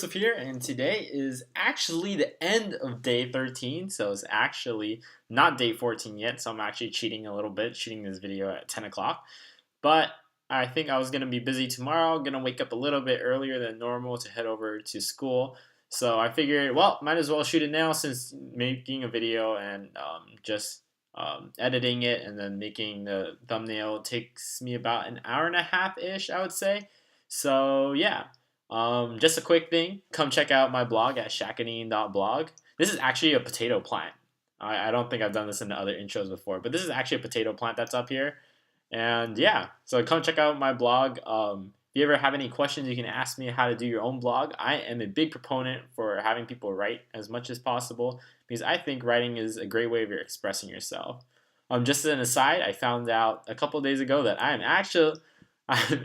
Joseph here, and today is actually the end of day 13, so it's actually not day 14 yet, so I'm actually cheating a little bit, shooting this video at 10 o'clock. But I think I was going to be busy tomorrow, going to wake up a little bit earlier than normal to head over to school. So I figured, well, might as well shoot it now since making a video and just editing it and then making the thumbnail takes me about an hour and a half-ish, I would say. So yeah. Just a quick thing, come check out my blog at shackanine.blog. This is actually a potato plant. I don't think I've done this in the other intros before, but this is actually a potato plant that's up here. And yeah, so come check out my blog. If you ever have any questions, you can ask me how to do your own blog. I am a big proponent for having people write as much as possible because I think writing is a great way of expressing yourself. Just as an aside, I found out a couple days ago that I'm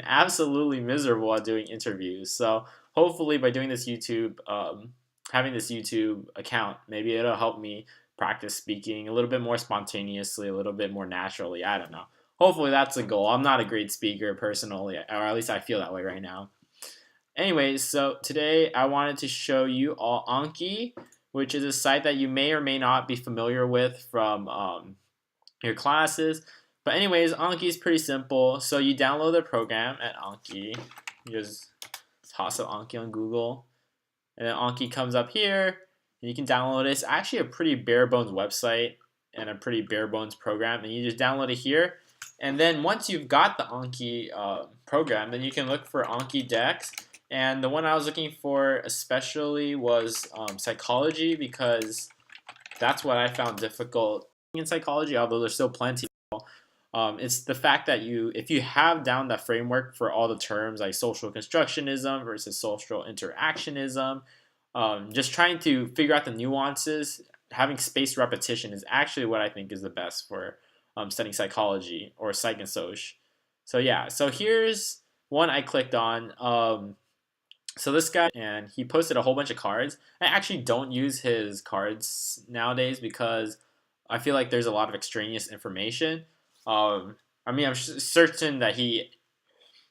absolutely miserable at doing interviews. So hopefully by doing this having this YouTube account, maybe it'll help me practice speaking a little bit more spontaneously, a little bit more naturally. I don't know. Hopefully that's the goal. I'm not a great speaker personally, or at least I feel that way right now. Anyways, so today I wanted to show you all Anki, which is a site that you may or may not be familiar with from your classes. But anyways, Anki is pretty simple. So you download the program at Anki. You just toss up Anki on Google. And then Anki comes up here. And you can download it. It's actually a pretty bare bones website and a pretty bare bones program. And you just download it here. And then once you've got the Anki program, then you can look for Anki decks. And the one I was looking for especially was psychology, because that's what I found difficult in psychology, although there's still plenty. It's the fact that if you have down the framework for all the terms like social constructionism versus social interactionism, just trying to figure out the nuances, having spaced repetition is actually what I think is the best for studying psychology or psych and soc. So yeah, so here's one I clicked on. So this guy, and he posted a whole bunch of cards. I actually don't use his cards nowadays because I feel like there's a lot of extraneous information. I mean, I'm certain that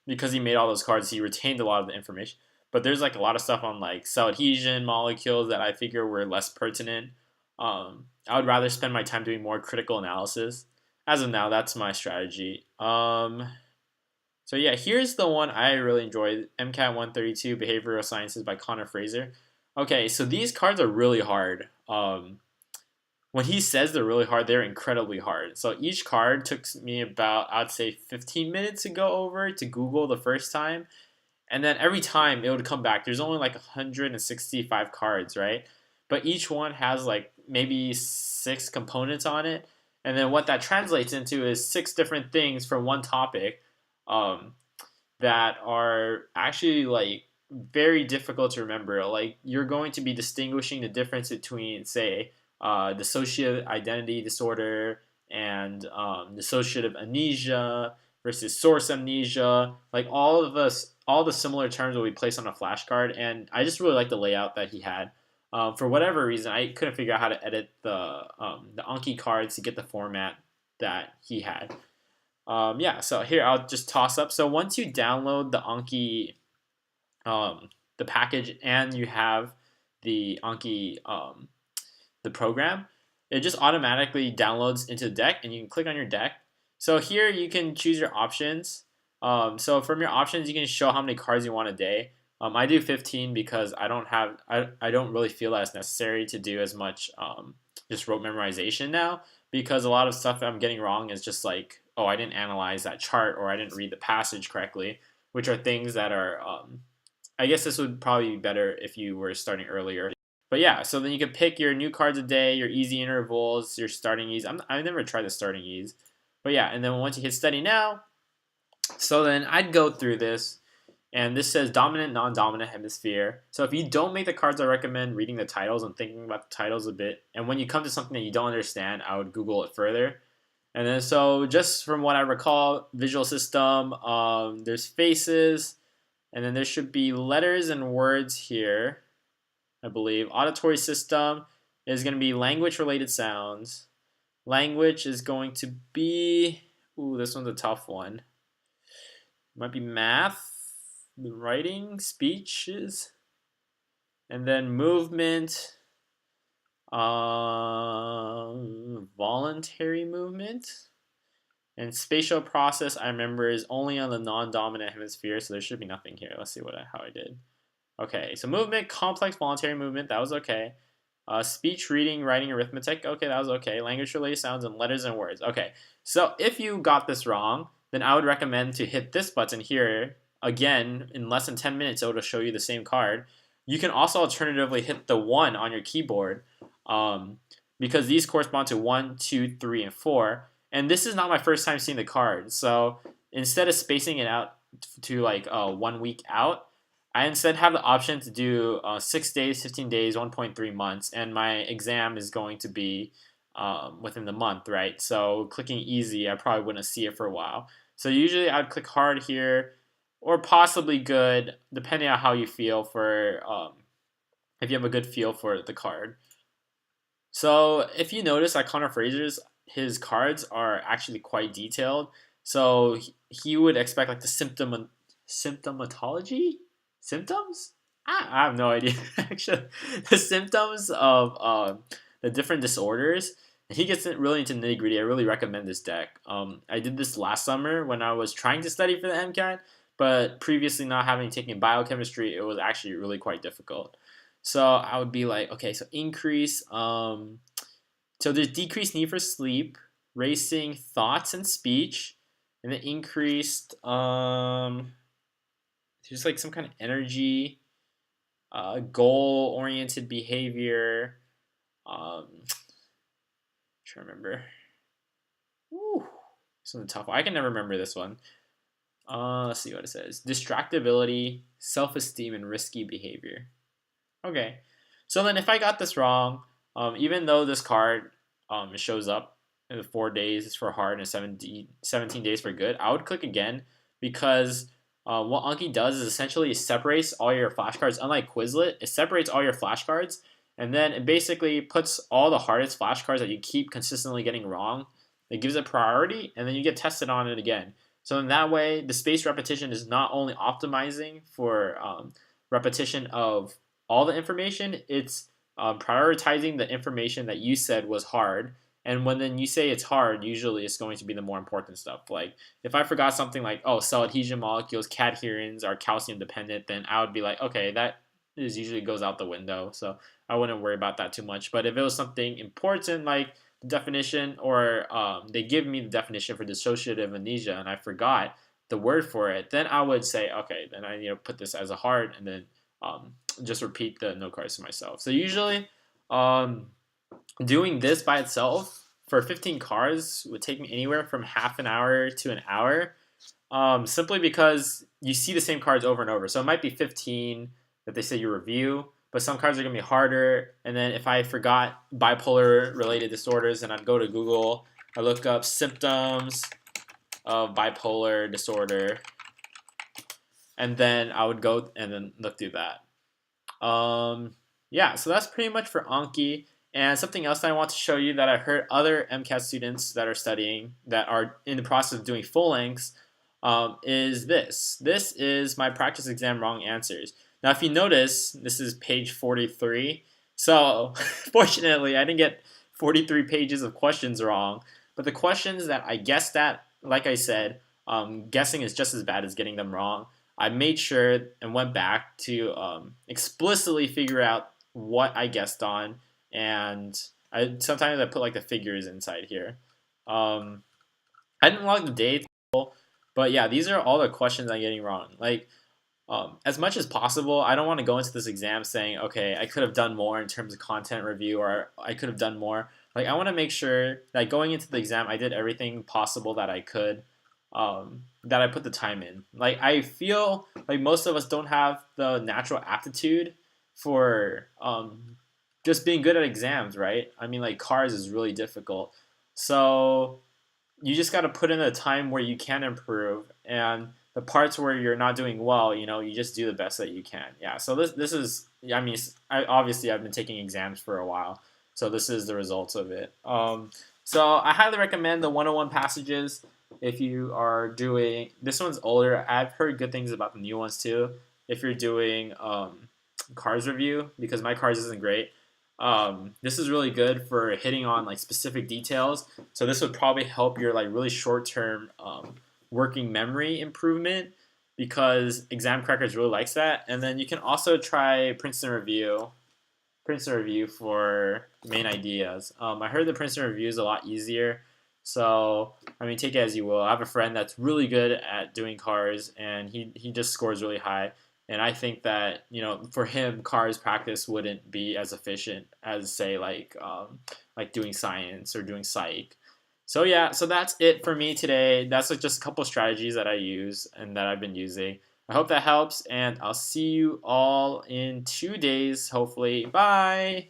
because he made all those cards, he retained a lot of the information. But there's like a lot of stuff on like cell adhesion molecules that I figure were less pertinent. I would rather spend my time doing more critical analysis. As of now, that's my strategy. So yeah, here's the one I really enjoyed, MCAT 132, Behavioral Sciences by Fraser. Okay, so these cards are really hard. When he says they're really hard, they're incredibly hard. So each card took me about, I'd say 15 minutes to go over to Google the first time. And then every time it would come back. There's only like 165 cards, right? But each one has like maybe 6 components on it. And then what that translates into is 6 different things from one topic that are actually like very difficult to remember. Like you're going to be distinguishing the difference between, say, dissociative identity disorder and dissociative amnesia versus source amnesia. Like all the similar terms will be placed on a flashcard, and I just really like the layout that he had. For whatever reason, I couldn't figure out how to edit the Anki cards to get the format that he had. Yeah, so here I'll just toss up. So once you download the Anki, the package, and you have the Anki the program, it just automatically downloads into the deck, and you can click on your deck. So here you can choose your options. So from your options, you can show how many cards you want a day. I do 15 because I don't really feel that it's necessary to do as much just rote memorization now, because a lot of stuff I'm getting wrong is just like, oh, I didn't analyze that chart, or I didn't read the passage correctly, which are things that are, I guess this would probably be better if you were starting earlier. But yeah, so then you can pick your new cards a day, your easy intervals, your starting ease. I've never tried the starting ease. But yeah, and then once you hit study now, so then I'd go through this, and this says dominant, non-dominant hemisphere. So if you don't make the cards, I recommend reading the titles and thinking about the titles a bit. And when you come to something that you don't understand, I would Google it further. And then so just from what I recall, visual system, there's faces, and then there should be letters and words here, I believe. Auditory system is going to be language-related sounds. Language is going to be, ooh, this one's a tough one. Might be math, writing, speeches. And then movement, voluntary movement. And spatial process, I remember, is only on the non-dominant hemisphere, so there should be nothing here. Let's see how I did. Okay, so movement, complex voluntary movement, that was okay. Speech, reading, writing, arithmetic, okay, that was okay. Language-related sounds and letters and words. Okay, so if you got this wrong, then I would recommend to hit this button here. Again, in less than 10 minutes, it will show you the same card. You can also alternatively hit the 1 on your keyboard because these correspond to 1, 2, 3, and 4. And this is not my first time seeing the card. So instead of spacing it out to like 1 week out, I instead have the option to do 6 days, 15 days, 1.3 months, and my exam is going to be within the month, right? So clicking easy, I probably wouldn't see it for a while. So usually I'd click hard here, or possibly good, depending on how you feel for, if you have a good feel for the card. So if you notice, like Connor Fraser's, his cards are actually quite detailed. So he would expect like the symptomatology, symptoms. I have no idea actually. The symptoms of the different disorders. He gets really into nitty gritty. I really recommend this deck. I did this last summer when I was trying to study for the MCAT, but previously not having taken biochemistry, it was actually really quite difficult. So I would be like, okay, so increase. So there's decreased need for sleep, racing thoughts and speech, and then increased. There's like some kind of energy, goal-oriented behavior. Trying to remember. Woo, this one's a tough one. I can never remember this one. Let's see what it says. Distractibility, self-esteem, and risky behavior. Okay, so then if I got this wrong, even though this card it shows up in 4 days for hard and 17 days for good, I would click again because what Anki does is essentially it separates all your flashcards. Unlike Quizlet, it separates all your flashcards and then it basically puts all the hardest flashcards that you keep consistently getting wrong. It gives it priority and then you get tested on it again. So in that way, the spaced repetition is not only optimizing for repetition of all the information, it's prioritizing the information that you said was hard. And when then you say it's hard, usually it's going to be the more important stuff. Like if I forgot something like, oh, cell adhesion molecules, cadherins are calcium dependent, then I would be like, okay, that is usually goes out the window. So I wouldn't worry about that too much. But if it was something important like the definition or they give me the definition for dissociative amnesia and I forgot the word for it, then I would say, okay, then I need to put this as a hard and then just repeat the note cards to myself. So usually doing this by itself for 15 cards would take me anywhere from half an hour to an hour simply because you see the same cards over and over. So it might be 15 that they say you review, but some cards are going to be harder. And then if I forgot bipolar related disorders, then I'd go to Google, I look up symptoms of bipolar disorder, and then I would go and then look through that. Yeah, so that's pretty much for Anki. And something else that I want to show you that I heard other MCAT students that are studying that are in the process of doing full lengths is this. This is my practice exam wrong answers. Now, if you notice, this is page 43. So, fortunately, I didn't get 43 pages of questions wrong. But the questions that I guessed at, like I said, guessing is just as bad as getting them wrong. I made sure and went back to explicitly figure out what I guessed on, and sometimes I put like the figures inside here. I didn't log the dates, but yeah, these are all the questions I'm getting wrong. Like as much as possible, I don't want to go into this exam saying, okay, I could have done more in terms of content review, or I could have done more. Like I want to make sure that going into the exam, I did everything possible that I could. That I put the time in. Like I feel like most of us don't have the natural aptitude for just being good at exams, right? I mean, like cars is really difficult, so you just got to put in the time where you can improve, and the parts where you're not doing well, you just do the best that you can. Yeah. So this is, I mean, obviously I've been taking exams for a while, so this is the results of it. So I highly recommend the 101 passages. If you are doing, this one's older. I've heard good things about the new ones too. If you're doing cars review because my cars isn't great. This is really good for hitting on like specific details. So this would probably help your like really short term working memory improvement because Exam Crackers really likes that. And then you can also try Princeton Review for main ideas. I heard the Princeton Review is a lot easier. So, I mean, take it as you will. I have a friend that's really good at doing cars, and he just scores really high. And I think that, for him, cars practice wouldn't be as efficient as, say, like doing science or doing psych. So, yeah, so that's it for me today. That's like just a couple strategies that I use and that I've been using. I hope that helps, and I'll see you all in 2 days, hopefully. Bye!